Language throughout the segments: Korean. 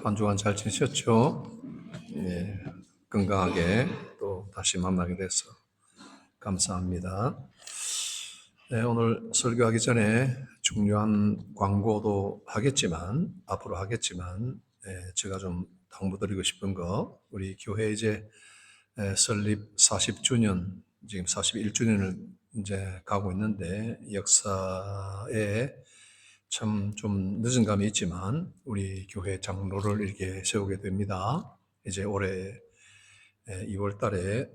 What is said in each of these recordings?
한 주간 잘 지내셨죠? 네, 건강하게 또 다시 만나게 돼서 감사합니다. 네, 오늘 설교하기 전에 중요한 광고도 하겠지만, 앞으로 하겠지만, 제가 좀 당부드리고 싶은 거, 우리 교회 이제 설립 40주년, 지금 41주년을 이제 가고 있는데, 역사에 참 좀 늦은 감이 있지만 우리 교회 장로를 이렇게 세우게 됩니다. 이제 올해 2월 달에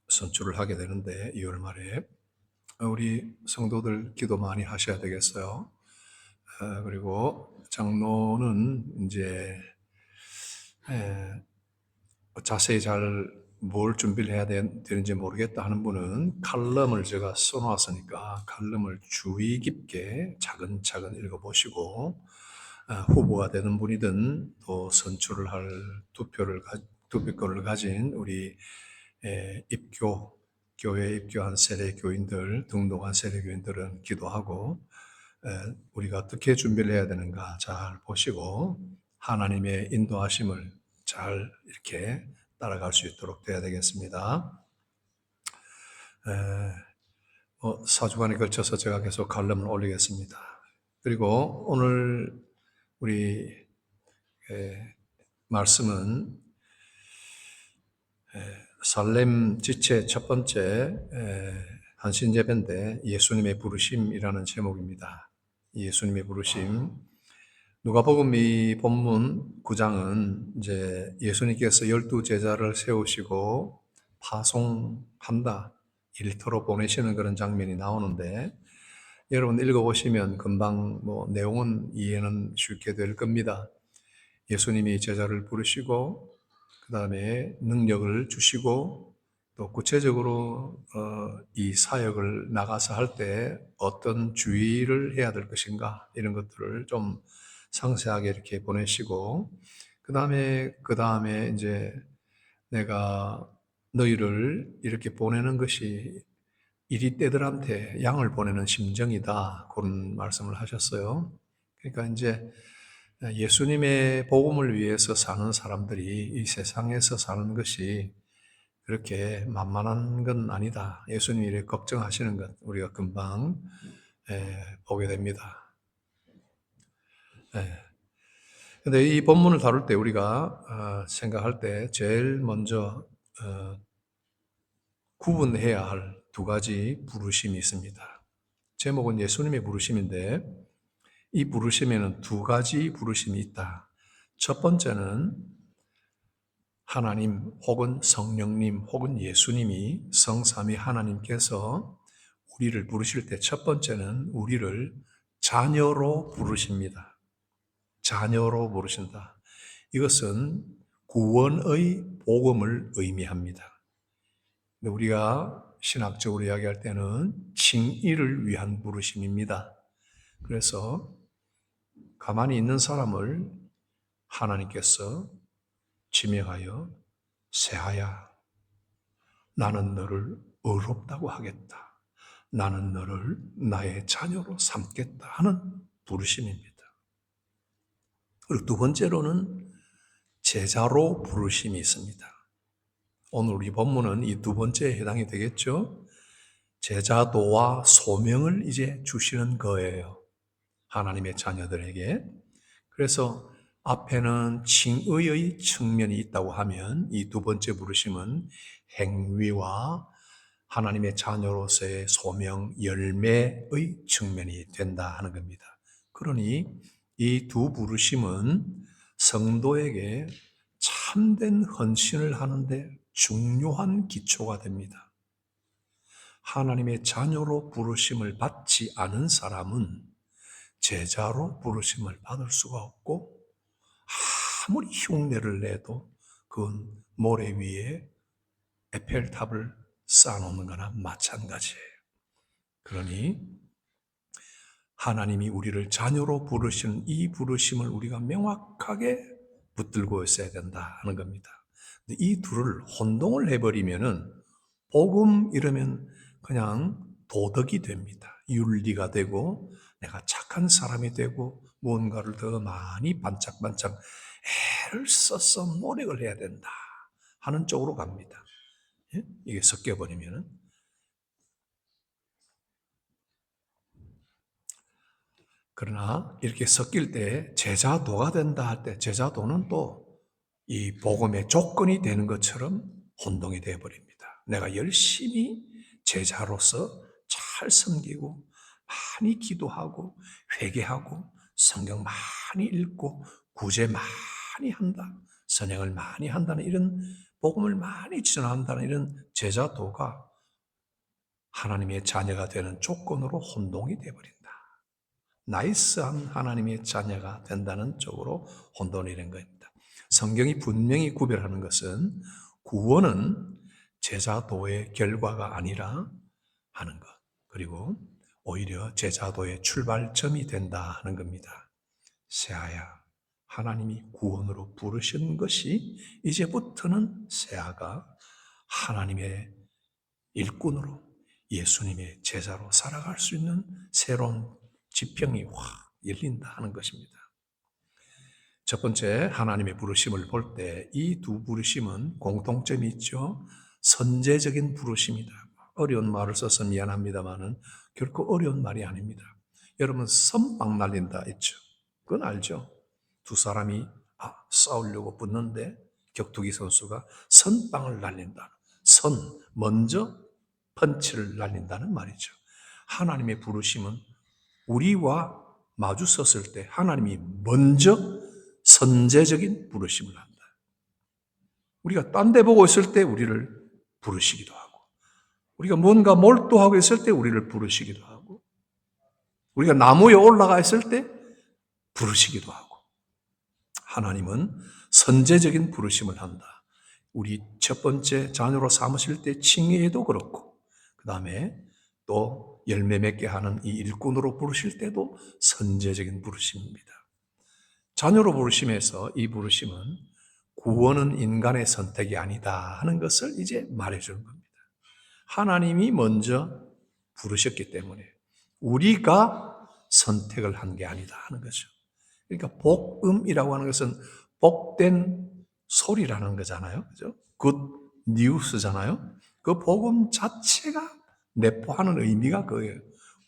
선출을 하게 되는데 2월 말에 우리 성도들 기도 많이 하셔야 되겠어요. 그리고 장로는 이제 자세히 잘 뭘 준비를 해야 되는지 모르겠다 하는 분은 칼럼을 제가 써놨으니까 칼럼을 주의 깊게 차근차근 읽어보시고 후보가 되는 분이든 또 선출을 할 투표권을 가진 우리 교회에 입교한 세례 교인들, 등록한 세례 교인들은 기도하고 우리가 어떻게 준비를 해야 되는가 잘 보시고 하나님의 인도하심을 잘 이렇게 따라갈 수 있도록 돼야 되겠습니다. 4주간에 걸쳐서 제가 계속 칼럼을 올리겠습니다. 그리고 오늘 우리 말씀은 살렘 지체 첫 번째 한신 예배인데 예수님의 부르심이라는 제목입니다. 예수님의 부르심. 누가복음 이 본문 9장은 이제 예수님께서 12 제자를 세우시고 파송한다, 일터로 보내시는 그런 장면이 나오는데 여러분 읽어보시면 금방 내용은 이해는 쉽게 될 겁니다. 예수님이 제자를 부르시고 그 다음에 능력을 주시고 또 구체적으로 이 사역을 나가서 할 때 어떤 주의를 해야 될 것인가 이런 것들을 좀 상세하게 이렇게 보내시고 그 다음에 이제 내가 너희를 이렇게 보내는 것이 이리떼들한테 양을 보내는 심정이다 그런 말씀을 하셨어요. 그러니까 이제 예수님의 복음을 위해서 사는 사람들이 이 세상에서 사는 것이 그렇게 만만한 건 아니다. 예수님이 이렇게 걱정하시는 것 우리가 금방 보게 됩니다. 근데 이 본문을 다룰 때 우리가 생각할 때 제일 먼저 구분해야 할 두 가지 부르심이 있습니다. 제목은 예수님의 부르심인데 이 부르심에는 두 가지 부르심이 있다. 첫 번째는 하나님 혹은 성령님 혹은 예수님이 성삼위 하나님께서 우리를 부르실 때 첫 번째는 우리를 자녀로 부르십니다. 자녀로 부르신다. 이것은 구원의 복음을 의미합니다. 우리가 신학적으로 이야기할 때는 칭의를 위한 부르심입니다. 그래서 가만히 있는 사람을 하나님께서 지명하여 세하야 나는 너를 의롭다고 하겠다. 나는 너를 나의 자녀로 삼겠다 하는 부르심입니다. 그리고 두 번째로는 제자로 부르심이 있습니다. 오늘 우리 본문은 이 두 번째에 해당이 되겠죠. 제자도와 소명을 이제 주시는 거예요. 하나님의 자녀들에게. 그래서 앞에는 칭의의 측면이 있다고 하면 이 두 번째 부르심은 행위와 하나님의 자녀로서의 소명, 열매의 측면이 된다 하는 겁니다. 그러니 이 두 부르심은 성도에게 참된 헌신을 하는데 중요한 기초가 됩니다. 하나님의 자녀로 부르심을 받지 않은 사람은 제자로 부르심을 받을 수가 없고 아무리 흉내를 내도 그건 모래 위에 에펠탑을 쌓아놓는 거나 마찬가지예요. 그러니 하나님이 우리를 자녀로 부르시는 이 부르심을 우리가 명확하게 붙들고 있어야 된다 하는 겁니다. 이 둘을 혼동을 해버리면은 복음 이러면 그냥 도덕이 됩니다. 윤리가 되고 내가 착한 사람이 되고 무언가를 더 많이 반짝반짝 애를 써서 노력을 해야 된다 하는 쪽으로 갑니다. 예? 이게 섞여버리면은. 그러나 이렇게 섞일 때 제자도가 된다 할 때 제자도는 또 이 복음의 조건이 되는 것처럼 혼동이 되어 버립니다. 내가 열심히 제자로서 잘 섬기고 많이 기도하고 회개하고 성경 많이 읽고 구제 많이 한다. 선행을 많이 한다는 이런 복음을 많이 전한다는 이런 제자도가 하나님의 자녀가 되는 조건으로 혼동이 되어 버린다. 나이스한 하나님의 자녀가 된다는 쪽으로 혼돈이 된 겁니다. 성경이 분명히 구별하는 것은 구원은 제자도의 결과가 아니라 하는 것. 그리고 오히려 제자도의 출발점이 된다 하는 겁니다. 세아야, 하나님이 구원으로 부르신 것이 이제부터는 세아가 하나님의 일꾼으로 예수님의 제자로 살아갈 수 있는 새로운 지평이 확 열린다 하는 것입니다. 첫 번째 하나님의 부르심을 볼 때 이 두 부르심은 공통점이 있죠. 선제적인 부르심이다. 어려운 말을 써서 미안합니다만은 결코 어려운 말이 아닙니다. 여러분 선빵 날린다 있죠. 그건 알죠. 두 사람이 싸우려고 붙는데 격투기 선수가 선빵을 날린다. 먼저 펀치를 날린다는 말이죠. 하나님의 부르심은 우리와 마주 섰을 때 하나님이 먼저 선제적인 부르심을 한다. 우리가 딴 데 보고 있을 때 우리를 부르시기도 하고, 우리가 뭔가 몰두하고 있을 때 우리를 부르시기도 하고, 우리가 나무에 올라가 있을 때 부르시기도 하고, 하나님은 선제적인 부르심을 한다. 우리 첫 번째 자녀로 삼으실 때 칭의에도 그렇고, 그 다음에 또 열매 맺게 하는 이 일꾼으로 부르실 때도 선제적인 부르심입니다. 자녀로 부르심에서 이 부르심은 구원은 인간의 선택이 아니다 하는 것을 이제 말해주는 겁니다. 하나님이 먼저 부르셨기 때문에 우리가 선택을 한 게 아니다 하는 거죠. 그러니까 복음이라고 하는 것은 복된 소리라는 거잖아요. 그죠? 굿 뉴스잖아요. 그 복음 자체가 내포하는 의미가 그거예요.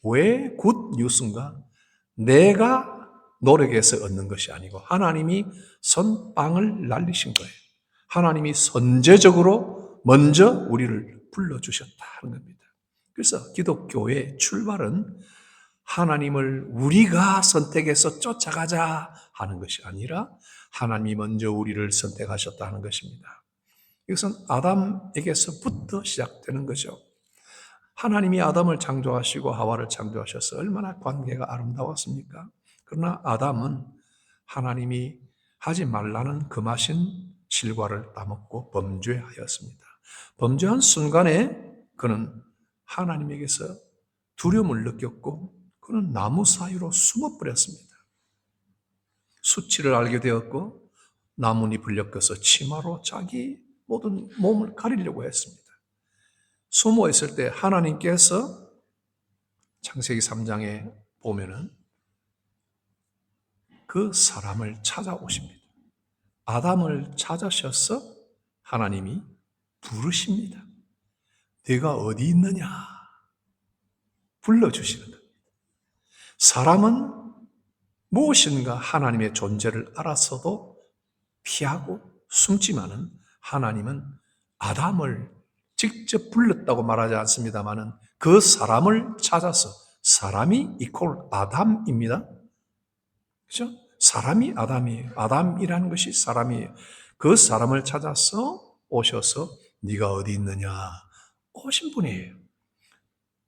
왜 굿 뉴스인가? 내가 노력해서 얻는 것이 아니고 하나님이 선빵을 날리신 거예요. 하나님이 선제적으로 먼저 우리를 불러주셨다는 겁니다. 그래서 기독교의 출발은 하나님을 우리가 선택해서 쫓아가자 하는 것이 아니라 하나님이 먼저 우리를 선택하셨다는 것입니다. 이것은 아담에게서부터 시작되는 거죠. 하나님이 아담을 창조하시고 하와를 창조하셔서 얼마나 관계가 아름다웠습니까? 그러나 아담은 하나님이 하지 말라는 금하신 실과를 따먹고 범죄하였습니다. 범죄한 순간에 그는 하나님에게서 두려움을 느꼈고 그는 나무 사이로 숨어버렸습니다. 수치를 알게 되었고 나뭇잎을 엮어서 치마로 자기 모든 몸을 가리려고 했습니다. 숨어 있을 때 하나님께서 창세기 3장에 보면은 그 사람을 찾아오십니다. 아담을 찾으셔서 하나님이 부르십니다. 네가 어디 있느냐? 불러주시는 겁니다. 사람은 무엇인가 하나님의 존재를 알았어도 피하고 숨지만은 하나님은 아담을 직접 불렀다고 말하지 않습니다만은 그 사람을 찾아서 사람이 이퀄 아담입니다. 그죠? 사람이 아담이에요. 아담이라는 것이 사람이에요. 그 사람을 찾아서 오셔서 네가 어디 있느냐 오신 분이에요.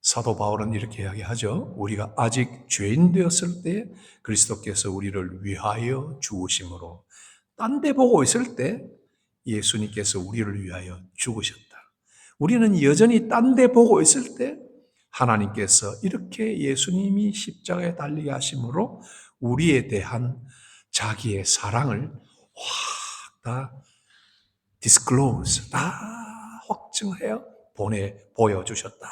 사도 바울은 이렇게 이야기하죠. 우리가 아직 죄인 되었을 때 그리스도께서 우리를 위하여 죽으심으로 딴 데 보고 있을 때 예수님께서 우리를 위하여 죽으셨다. 우리는 여전히 딴 데 보고 있을 때 하나님께서 이렇게 예수님이 십자가에 달리게 하심으로 우리에 대한 자기의 사랑을 확 다 disclose, 다 확증하여 보여주셨다.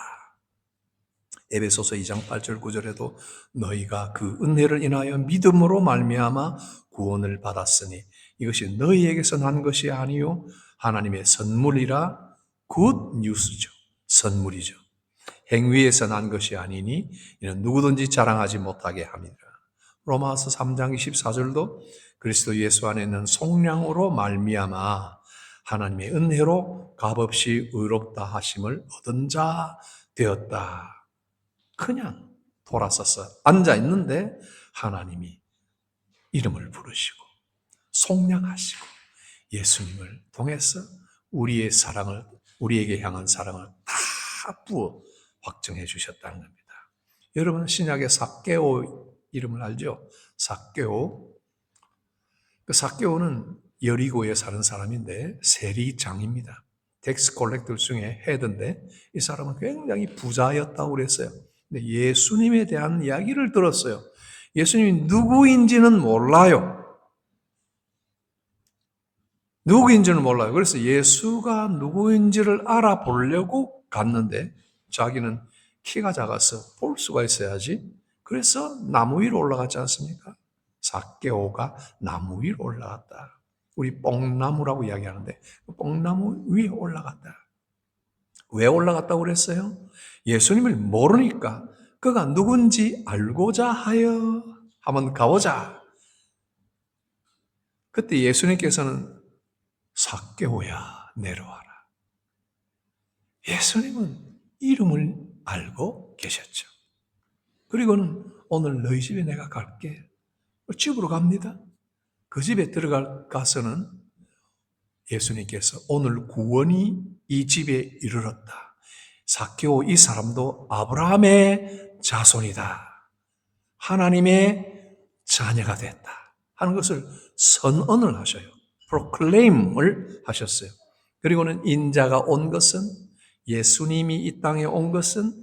에베소서 2장 8절 9절에도 너희가 그 은혜를 인하여 믿음으로 말미암아 구원을 받았으니 이것이 너희에게서 난 것이 아니요 하나님의 선물이라. 굿 뉴스죠. 선물이죠. 행위에서 난 것이 아니니 이는 누구든지 자랑하지 못하게 함이라. 로마서 3장 24절도 그리스도 예수 안에 있는 속량으로 말미암아 하나님의 은혜로 값없이 의롭다 하심을 얻은 자 되었다. 그냥 돌아서서 앉아 있는데 하나님이 이름을 부르시고 속량하시고 예수님을 통해서 우리의 사랑을, 우리에게 향한 사랑을 다 부어 확정해 주셨다는 겁니다. 여러분 신약의 삭개오 이름을 알죠? 삭개오. 그 삭개오는 여리고에 사는 사람인데 세리장입니다. 텍스 콜렉터 중에 헤드인데 이 사람은 굉장히 부자였다고 그랬어요. 근데 예수님에 대한 이야기를 들었어요. 예수님이 누구인지는 몰라요. 누구인지는 몰라요. 그래서 예수가 누구인지를 알아보려고 갔는데 자기는 키가 작아서 볼 수가 있어야지. 그래서 나무 위로 올라갔지 않습니까? 삭개오가 나무 위로 올라갔다. 우리 뽕나무라고 이야기하는데 뽕나무 위에 올라갔다. 왜 올라갔다고 그랬어요? 예수님을 모르니까 그가 누군지 알고자 하여 한번 가보자. 그때 예수님께서는 삭개오야 내려와라. 예수님은 이름을 알고 계셨죠. 그리고는 오늘 너희 집에 내가 갈게. 집으로 갑니다. 그 집에 들어가서는 예수님께서 오늘 구원이 이 집에 이르렀다. 삭개오 이 사람도 아브라함의 자손이다. 하나님의 자녀가 됐다. 하는 것을 선언을 하셔요. 프로클레임을 하셨어요. 그리고는 인자가 온 것은 예수님이 이 땅에 온 것은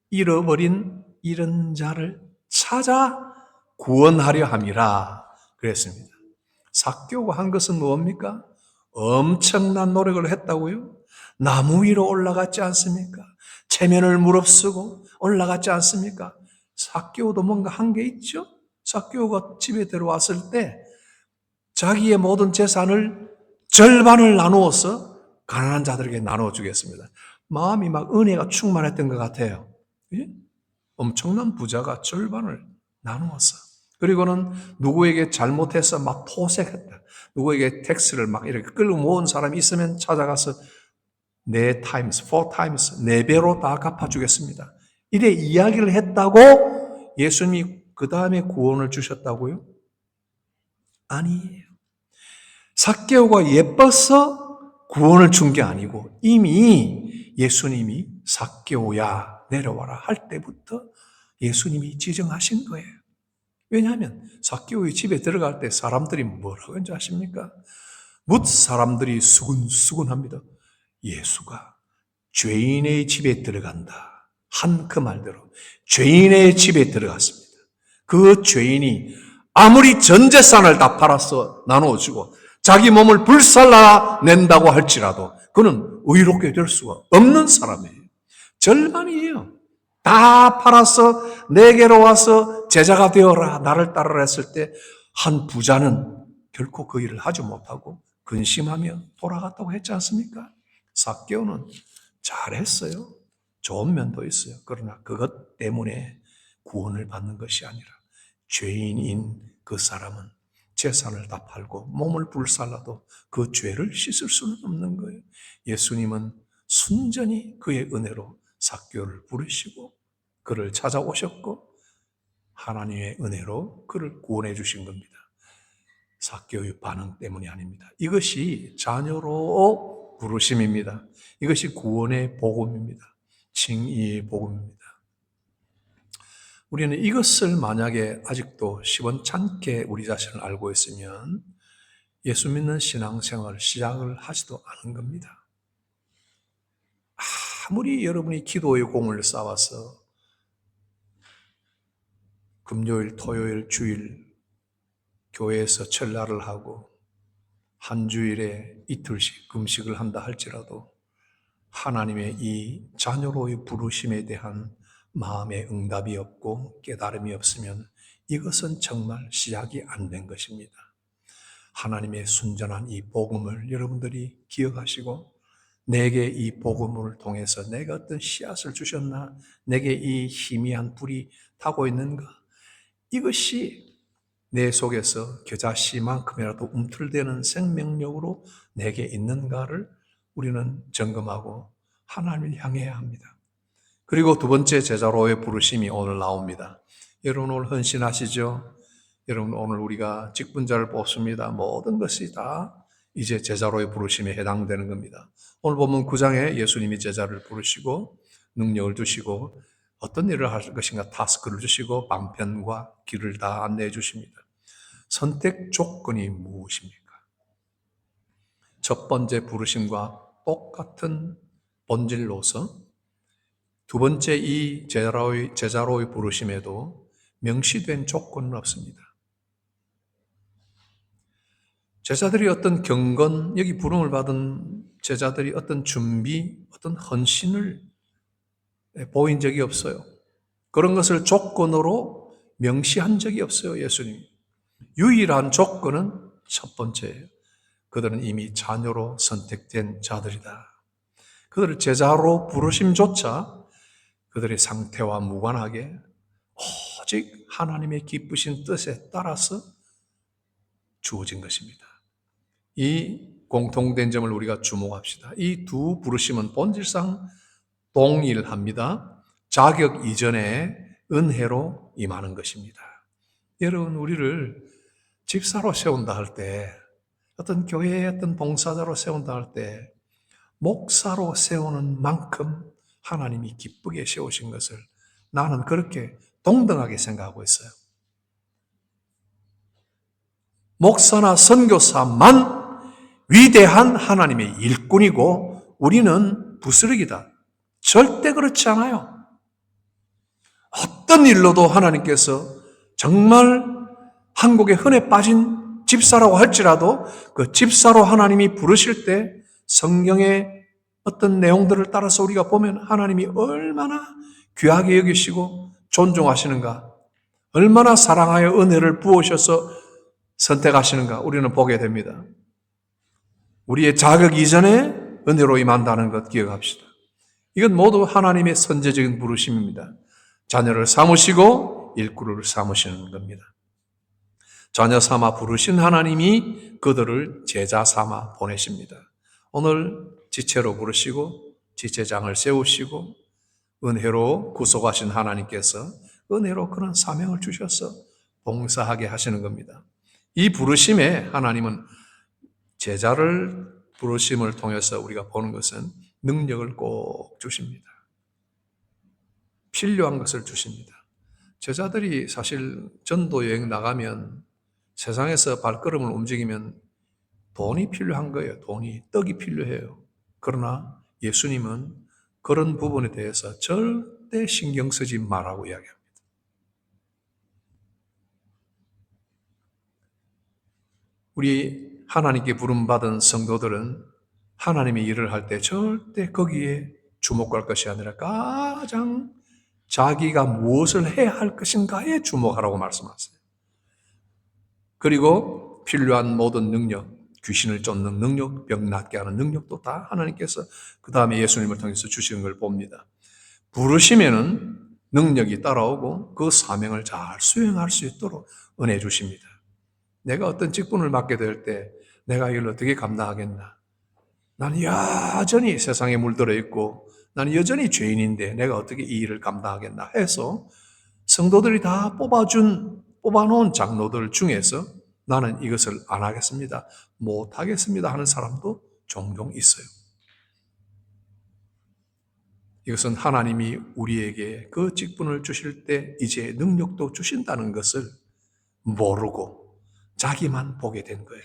잃어버린 이런 자를 찾아 구원하려 함이라 그랬습니다. 삭개오가 한 것은 뭡니까? 엄청난 노력을 했다고요? 나무 위로 올라갔지 않습니까? 체면을 무릅쓰고 올라갔지 않습니까? 삭개오도 뭔가 한 게 있죠? 삭개오가 집에 들어왔을 때 자기의 모든 재산을 절반을 나누어서 가난한 자들에게 나눠주겠습니다. 마음이 막 은혜가 충만했던 것 같아요. 예? 엄청난 부자가 절반을 나누었어. 그리고는 누구에게 잘못해서 막 토색했다. 누구에게 텍스를 막 이렇게 끌고 모은 사람이 있으면 찾아가서 4x, 4x, 4배로 다 갚아주겠습니다. 이래 이야기를 했다고 예수님이 그 다음에 구원을 주셨다고요? 아니에요. 삭개오가 예뻐서 구원을 준 게 아니고 이미 예수님이 삭개오야 내려와라 할 때부터 예수님이 지정하신 거예요. 왜냐하면 삭개오의 집에 들어갈 때 사람들이 뭐라고 하는지 아십니까? 뭇 사람들이 수군수군합니다. 예수가 죄인의 집에 들어간다. 한 그 말대로 죄인의 집에 들어갔습니다. 그 죄인이 아무리 전 재산을 다 팔아서 나누어주고 자기 몸을 불살라낸다고 할지라도 그는 의롭게 될 수가 없는 사람이에요. 절반이에요. 다 팔아서 내게로 와서 제자가 되어라 나를 따르라 했을 때 한 부자는 결코 그 일을 하지 못하고 근심하며 돌아갔다고 했지 않습니까? 삭개오는 잘했어요. 좋은 면도 있어요. 그러나 그것 때문에 구원을 받는 것이 아니라 죄인인 그 사람은 재산을 다 팔고 몸을 불살라도 그 죄를 씻을 수는 없는 거예요. 예수님은 순전히 그의 은혜로 삭개오를 부르시고 그를 찾아오셨고 하나님의 은혜로 그를 구원해 주신 겁니다. 삭개오의 반응 때문이 아닙니다. 이것이 자녀로 부르심입니다. 이것이 구원의 복음입니다. 칭의의 복음입니다. 우리는 이것을 만약에 아직도 시원찮게 우리 자신을 알고 있으면 예수 믿는 신앙생활을 시작을 하지도 않은 겁니다. 아무리 여러분이 기도의 공을 쌓아서 금요일, 토요일, 주일 교회에서 철야를 하고 한 주일에 이틀씩 금식을 한다 할지라도 하나님의 이 자녀로의 부르심에 대한 마음에 응답이 없고 깨달음이 없으면 이것은 정말 시작이 안 된 것입니다. 하나님의 순전한 이 복음을 여러분들이 기억하시고 내게 이 복음을 통해서 내가 어떤 씨앗을 주셨나? 내게 이 희미한 불이 타고 있는가? 이것이 내 속에서 겨자씨만큼이라도 움틀대는 생명력으로 내게 있는가를 우리는 점검하고 하나님을 향해야 합니다. 그리고 두 번째 제자로의 부르심이 오늘 나옵니다. 여러분 오늘 헌신하시죠? 여러분 오늘 우리가 직분자를 뽑습니다. 모든 것이 다 이제 제자로의 부르심에 해당되는 겁니다. 오늘 보면 9장에 예수님이 제자를 부르시고 능력을 주시고 어떤 일을 할 것인가 타스크를 주시고 방편과 길을 다 안내해 주십니다. 선택 조건이 무엇입니까? 첫 번째 부르심과 똑같은 본질로서 두 번째 이 제자로의 부르심에도 명시된 조건은 없습니다. 제자들이 어떤 경건, 여기 부름을 받은 제자들이 어떤 준비, 어떤 헌신을 보인 적이 없어요. 그런 것을 조건으로 명시한 적이 없어요, 예수님이. 유일한 조건은 첫 번째예요. 그들은 이미 자녀로 선택된 자들이다. 그들을 제자로 부르심조차 그들의 상태와 무관하게 오직 하나님의 기쁘신 뜻에 따라서 주어진 것입니다. 이 공통된 점을 우리가 주목합시다. 이 두 부르심은 본질상 동일합니다. 자격 이전에 은혜로 임하는 것입니다. 여러분, 우리를 집사로 세운다 할 때, 어떤 교회의 어떤 봉사자로 세운다 할 때, 목사로 세우는 만큼 하나님이 기쁘게 세우신 것을 나는 그렇게 동등하게 생각하고 있어요. 목사나 선교사만 위대한 하나님의 일꾼이고 우리는 부스러기다. 절대 그렇지 않아요. 어떤 일로도 하나님께서 정말 한국에 흔해 빠진 집사라고 할지라도 그 집사로 하나님이 부르실 때 성경의 어떤 내용들을 따라서 우리가 보면 하나님이 얼마나 귀하게 여기시고 존중하시는가, 얼마나 사랑하여 은혜를 부으셔서 선택하시는가 우리는 보게 됩니다. 우리의 자격 이전에 은혜로 임한다는 것 기억합시다. 이건 모두 하나님의 선제적인 부르심입니다. 자녀를 삼으시고 일꾼을 삼으시는 겁니다. 자녀 삼아 부르신 하나님이 그들을 제자 삼아 보내십니다. 오늘 지체로 부르시고 지체장을 세우시고 은혜로 구속하신 하나님께서 은혜로 그런 사명을 주셔서 봉사하게 하시는 겁니다. 이 부르심에 하나님은 제자를 부르심을 통해서 우리가 보는 것은 능력을 꼭 주십니다. 필요한 것을 주십니다. 제자들이 사실 전도 여행 나가면 세상에서 발걸음을 움직이면 돈이 필요한 거예요. 돈이, 떡이 필요해요. 그러나 예수님은 그런 부분에 대해서 절대 신경 쓰지 말라고 이야기합니다. 우리 하나님께 부름받은 성도들은 하나님의 일을 할 때 절대 거기에 주목할 것이 아니라 가장 자기가 무엇을 해야 할 것인가에 주목하라고 말씀하세요. 그리고 필요한 모든 능력, 귀신을 쫓는 능력, 병 낫게 하는 능력도 다 하나님께서 그 다음에 예수님을 통해서 주시는 걸 봅니다. 부르시면은 능력이 따라오고 그 사명을 잘 수행할 수 있도록 은혜 주십니다. 내가 어떤 직분을 맡게 될 때 내가 이걸 어떻게 감당하겠나? 나는 여전히 세상에 물들어 있고 나는 여전히 죄인인데 내가 어떻게 이 일을 감당하겠나 해서 성도들이 다 뽑아놓은 장로들 중에서 나는 이것을 안 하겠습니다, 못 하겠습니다 하는 사람도 종종 있어요. 이것은 하나님이 우리에게 그 직분을 주실 때 이제 능력도 주신다는 것을 모르고 자기만 보게 된 거예요.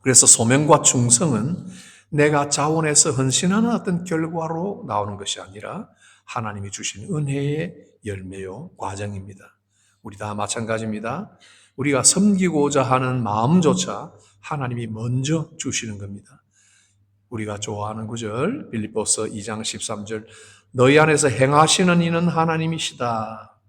그래서 소명과 충성은 내가 자원해서 헌신하는 어떤 결과로 나오는 것이 아니라 하나님이 주신 은혜의 열매요 과정입니다. 우리 다 마찬가지입니다. 우리가 섬기고자 하는 마음조차 하나님이 먼저 주시는 겁니다. 우리가 좋아하는 구절 빌립보서 2장 13절 너희 안에서 행하시는 이는 하나님이시다.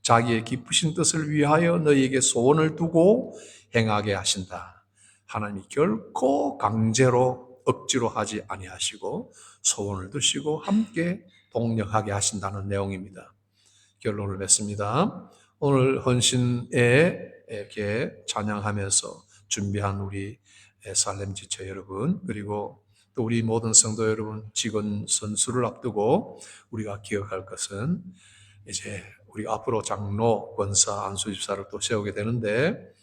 자기의 기쁘신 뜻을 위하여 너희에게 소원을 두고 행하게 하신다. 하나님이 결코 강제로 억지로 하지 아니하시고 소원을 두시고 함께 동력하게 하신다는 내용입니다. 결론을 맺습니다. 오늘 헌신에 이렇게 찬양하면서 준비한 우리 살렘 지체 여러분, 그리고 또 우리 모든 성도 여러분, 직원 선수를 앞두고 우리가 기억할 것은 이제 우리 앞으로 장로, 권사, 안수집사를 또 세우게 되는데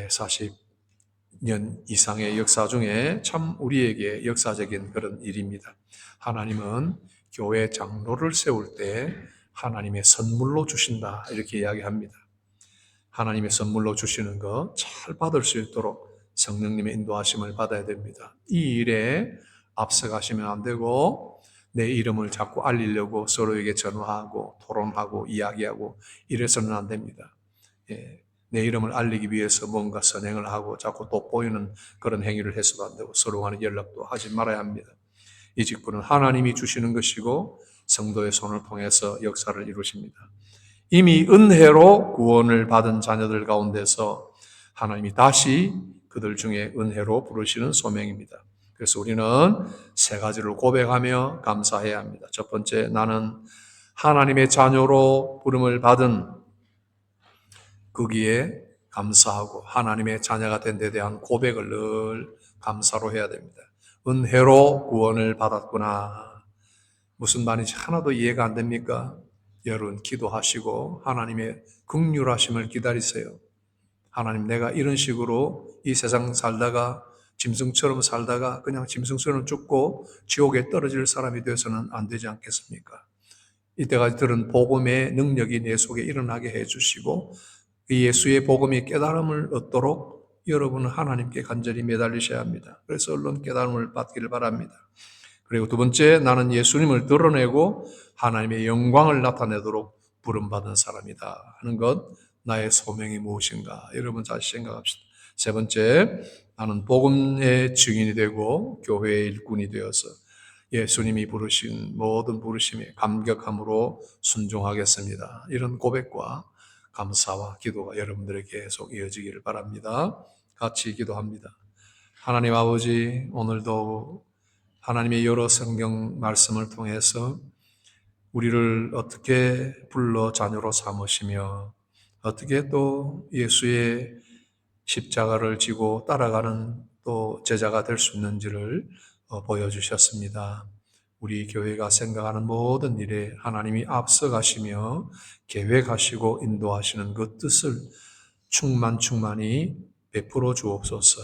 40년 이상의 역사 중에 참 우리에게 역사적인 그런 일입니다. 하나님은 교회 장로를 세울 때 하나님의 선물로 주신다 이렇게 이야기합니다. 하나님의 선물로 주시는 거 잘 받을 수 있도록 성령님의 인도하심을 받아야 됩니다. 이 일에 앞서가시면 안 되고 내 이름을 자꾸 알리려고 서로에게 전화하고 토론하고 이야기하고 이래서는 안 됩니다. 내 이름을 알리기 위해서 뭔가 선행을 하고 자꾸 돋보이는 그런 행위를 해서도 안 되고 서로 간에 연락도 하지 말아야 합니다. 이 직분은 하나님이 주시는 것이고 성도의 손을 통해서 역사를 이루십니다. 이미 은혜로 구원을 받은 자녀들 가운데서 하나님이 다시 그들 중에 은혜로 부르시는 소명입니다. 그래서 우리는 세 가지를 고백하며 감사해야 합니다. 첫 번째, 나는 하나님의 자녀로 부름을 받은 거기에 감사하고 하나님의 자녀가 된 데 대한 고백을 늘 감사로 해야 됩니다. 은혜로 구원을 받았구나. 무슨 말인지 하나도 이해가 안 됩니까? 여러분 기도하시고 하나님의 긍휼하심을 기다리세요. 하나님, 내가 이런 식으로 이 세상 살다가 짐승처럼 살다가 그냥 짐승처럼 죽고 지옥에 떨어질 사람이 되어서는 안 되지 않겠습니까? 이때까지 들은 복음의 능력이 내 속에 일어나게 해주시고 이 예수의 복음이 깨달음을 얻도록 여러분은 하나님께 간절히 매달리셔야 합니다. 그래서 얼른 깨달음을 받기를 바랍니다. 그리고 두 번째, 나는 예수님을 드러내고 하나님의 영광을 나타내도록 부름받은 사람이다 하는 것, 나의 소명이 무엇인가? 여러분 다시 생각합시다. 세 번째, 나는 복음의 증인이 되고 교회의 일꾼이 되어서 예수님이 부르신 모든 부르심에 감격함으로 순종하겠습니다. 이런 고백과 감사와 기도가 여러분들에게 계속 이어지기를 바랍니다. 같이 기도합니다. 하나님 아버지, 오늘도 하나님의 여러 성경 말씀을 통해서 우리를 어떻게 불러 자녀로 삼으시며 어떻게 또 예수의 십자가를 지고 따라가는 또 제자가 될 수 있는지를 보여주셨습니다. 우리 교회가 생각하는 모든 일에 하나님이 앞서가시며 계획하시고 인도하시는 그 뜻을 충만히 베풀어 주옵소서.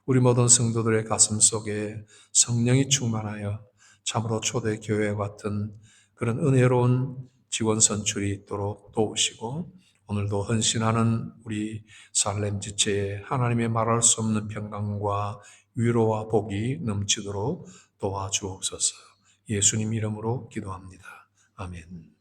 우리 모든 성도들의 가슴 속에 성령이 충만하여 참으로 초대교회 같은 그런 은혜로운 직원 선출이 있도록 도우시고 오늘도 헌신하는 우리 살렘 지체에 하나님의 말할 수 없는 평강과 위로와 복이 넘치도록 도와주옵소서. 예수님 이름으로 기도합니다. 아멘.